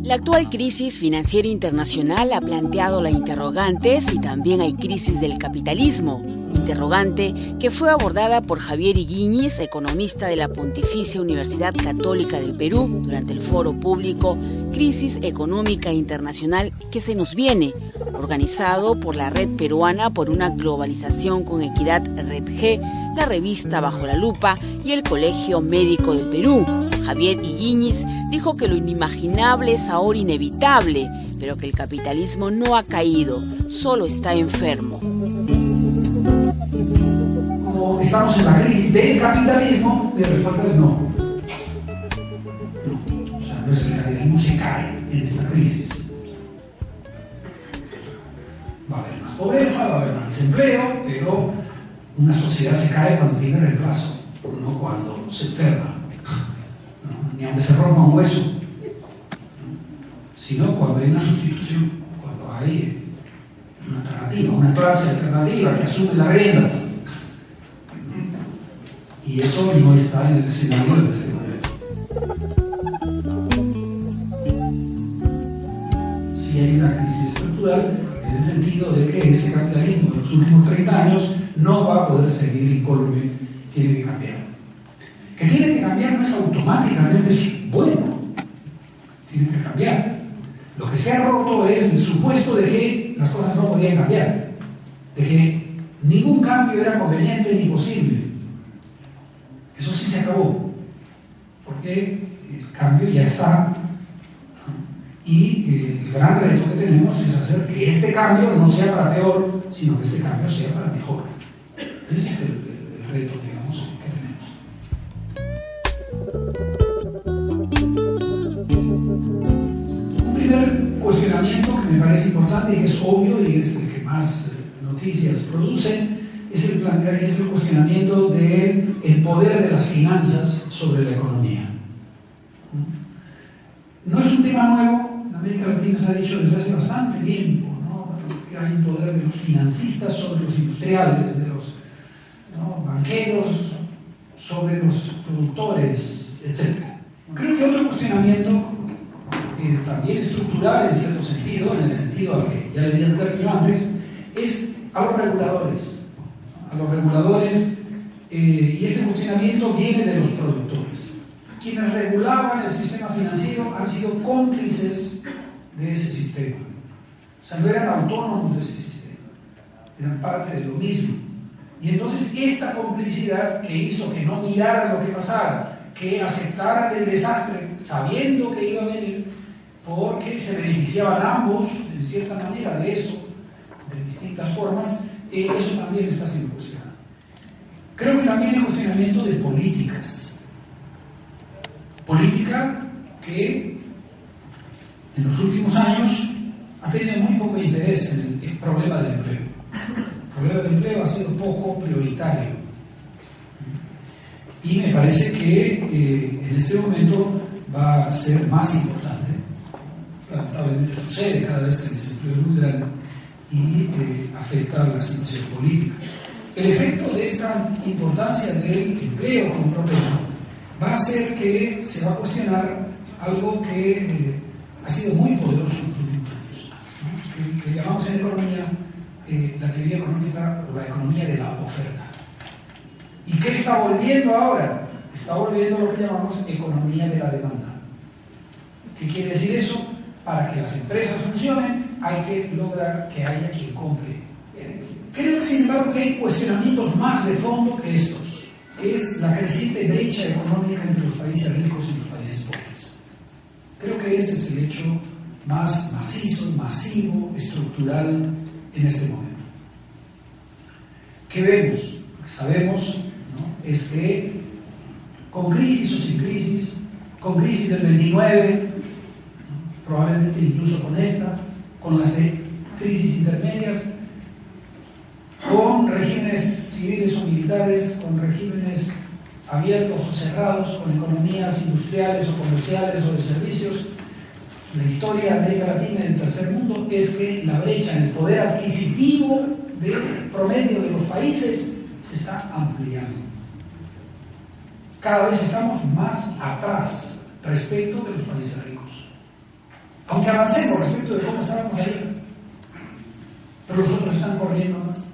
La actual crisis financiera internacional ha planteado la interrogante si también hay crisis del capitalismo, interrogante que fue abordada por Javier Higuíñez, economista de la Pontificia Universidad Católica del Perú, durante el foro público Crisis Económica Internacional que se nos viene, organizado por la Red Peruana por una Globalización con Equidad, Red G, la revista Bajo la Lupa y el Colegio Médico del Perú. Javier Higuíñez dijo que lo inimaginable es ahora inevitable, pero que el capitalismo no ha caído, solo está enfermo. Como estamos en la crisis del capitalismo, mi respuesta es no. O sea, no es que el capitalismo se cae en esta crisis. Va a haber más pobreza, va a haber más desempleo, pero una sociedad se cae cuando tiene reemplazo, no cuando se enferma. Ni aunque se rompa un hueso, sino cuando hay una sustitución, cuando hay una alternativa, una clase alternativa que asume las riendas. Y eso no está en el escenario de este momento. Sí hay una crisis estructural en el sentido de que ese capitalismo de los últimos 30 años no va a poder seguir incólume, tiene que cambiar. Que tiene que cambiar no es automáticamente bueno, tiene que cambiar. Lo que se ha roto es el supuesto de que las cosas no podían cambiar, de que ningún cambio era conveniente ni posible. Eso sí se acabó, porque el cambio ya está, y el gran reto que tenemos es hacer que este cambio no sea para peor, sino que este cambio sea para mejor. Ese es el reto, digamos, que tenemos. Un primer cuestionamiento que me parece importante y que es obvio y es el que más noticias produce es el cuestionamiento del poder de las finanzas sobre la economía. No es un tema nuevo, en América Latina se ha dicho desde hace bastante tiempo, ¿no? Que hay un poder de los financistas sobre los industriales, de los banqueros sobre los productores, etc. Creo que otro cuestionamiento también estructural en cierto sentido, en el sentido al que ya le di el término antes, es a los reguladores. Y este cuestionamiento viene de los productores. Quienes regulaban el sistema financiero han sido cómplices de ese sistema. O sea, no eran autónomos de ese sistema, eran parte de lo mismo. Y entonces esta complicidad que hizo que no miraran lo que pasara, que aceptaran el desastre sabiendo que iba a venir, porque se beneficiaban ambos, en cierta manera, de eso, de distintas formas, eso también está siendo cuestionado. Creo que también hay cuestionamiento de políticas. Política que en los últimos años ha tenido muy poco interés en el problema del empleo. El problema del empleo ha sido poco prioritario. Y me parece que en este momento va a ser más importante. Lamentablemente sucede cada vez que el desempleo es muy grande y afecta a la situación política. El efecto de esta importancia del empleo como problema va a hacer que se va a cuestionar algo que ha sido muy poderoso en los últimos años, que llamamos en economía la teoría económica o la economía de la oferta. ¿Y qué está volviendo ahora? Está volviendo lo que llamamos economía de la demanda. ¿Qué quiere decir eso? Para que las empresas funcionen hay que lograr que haya quien compre. Creo, sin embargo, que hay cuestionamientos más de fondo que estos, que es la creciente brecha económica entre los países ricos y los países pobres. Creo que ese es el hecho más macizo, masivo, estructural en este momento. ¿Qué vemos? Lo que sabemos, ¿no?, es que con crisis o sin crisis, con crisis del 29, probablemente incluso con esta, con las crisis intermedias, con regímenes civiles o militares, con regímenes abiertos o cerrados, con economías industriales o comerciales o de servicios, la historia de América Latina y del tercer mundo es que la brecha en el poder adquisitivo del promedio de los países se está ampliando. Cada vez estamos más atrás respecto de los países ricos. aunque avancemos respecto de cómo estábamos ayer, pero los otros están corriendo más.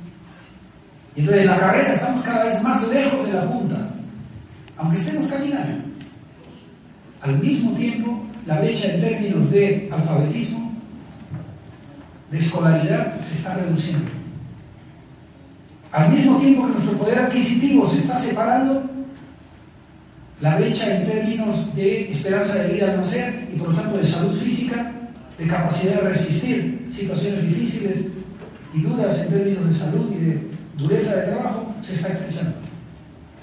Y entonces en la carrera estamos cada vez más lejos de la punta, aunque estemos caminando. Al mismo tiempo, la brecha en términos de alfabetismo, de escolaridad, se está reduciendo. Al mismo tiempo que nuestro poder adquisitivo se está separando, la brecha en términos de esperanza de vida al nacer y por lo tanto de salud física, de capacidad de resistir situaciones difíciles y duras en términos de salud y de dureza de trabajo, se está estrechando.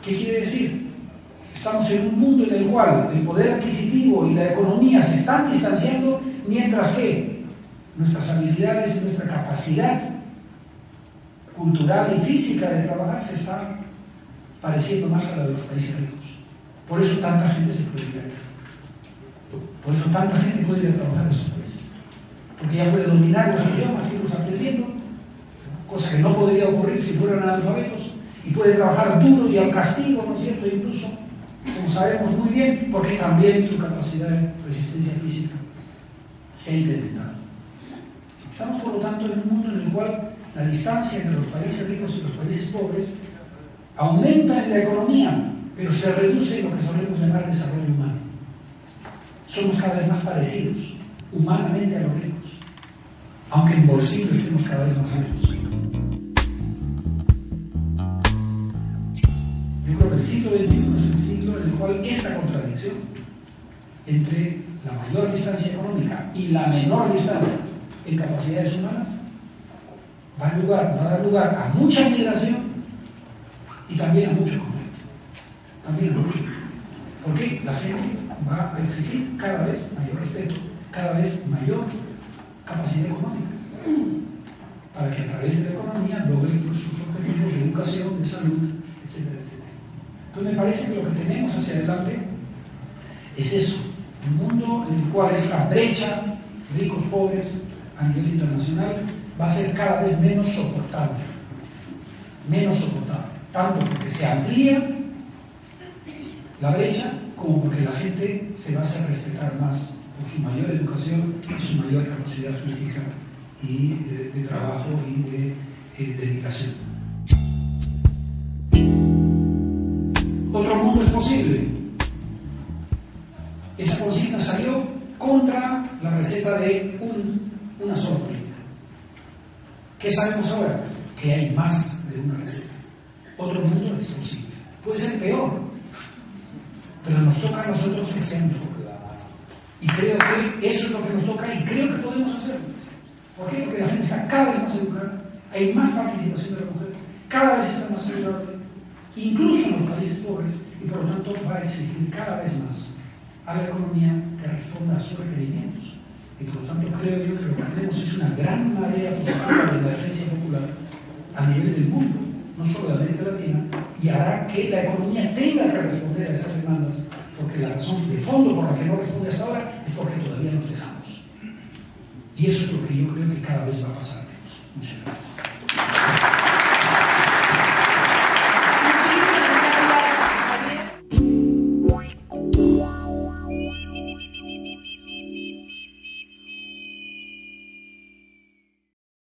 ¿Qué quiere decir? Estamos en un mundo en el cual el poder adquisitivo y la economía se están distanciando, mientras que nuestras habilidades y nuestra capacidad cultural y física de trabajar se está pareciendo más a la de los países ricos. Por eso tanta gente se puede ir a ir. Por eso tanta gente puede ir a trabajar en esos países. Porque ya puede dominar los idiomas, irlos aprendiendo, cosa que no podría ocurrir si fueran analfabetos, y puede trabajar duro y al castigo, ¿no es cierto? Incluso, como sabemos muy bien, porque también su capacidad de resistencia física se ha incrementado. Estamos, por lo tanto, en un mundo en el cual la distancia entre los países ricos y los países pobres aumenta en la economía, pero se reduce en lo que solemos llamar desarrollo humano. Somos cada vez más parecidos, humanamente, a los ricos, aunque en bolsillo estemos cada vez más lejos. Yo creo que el siglo XXI es el siglo en el cual esta contradicción entre la mayor distancia económica y la menor distancia en capacidades humanas va a dar lugar a mucha migración y también a mucho conflicto. También a mucho. Porque la gente va a exigir cada vez mayor respeto, cada vez mayor capacidad económica, para que a través de la economía logren sus objetivos de educación, de salud, etcétera, etcétera. Entonces me parece que lo que tenemos hacia adelante es eso, un mundo en el cual esta brecha, ricos-pobres, a nivel internacional, va a ser cada vez menos soportable, tanto porque se amplía la brecha, como porque la gente se va a hacer respetar más por su mayor educación y su mayor capacidad física y de trabajo y de dedicación. Otro mundo es posible. Esa consigna salió contra la receta de una sola política. ¿Qué sabemos ahora? Que hay más de una receta. Otro mundo es posible. Puede ser peor, pero nos toca a nosotros que sea mejor. Y creo que eso es lo que nos toca y creo que podemos hacerlo. ¿Por qué? Porque la gente está cada vez más educada, hay más participación de la mujer, cada vez está más saludable, incluso en los países pobres, y por lo tanto va a exigir cada vez más a la economía que responda a sus requerimientos. Y por lo tanto creo yo que lo que tenemos es una gran marea positiva de emergencia popular a nivel del mundo, no solo de América Latina, y hará que la economía tenga que responder a esas demandas, porque la razón de fondo por la que no responde hasta ahora es porque todavía nos dejamos. Y eso es lo que yo creo que cada vez va a pasar menos. Muchas gracias.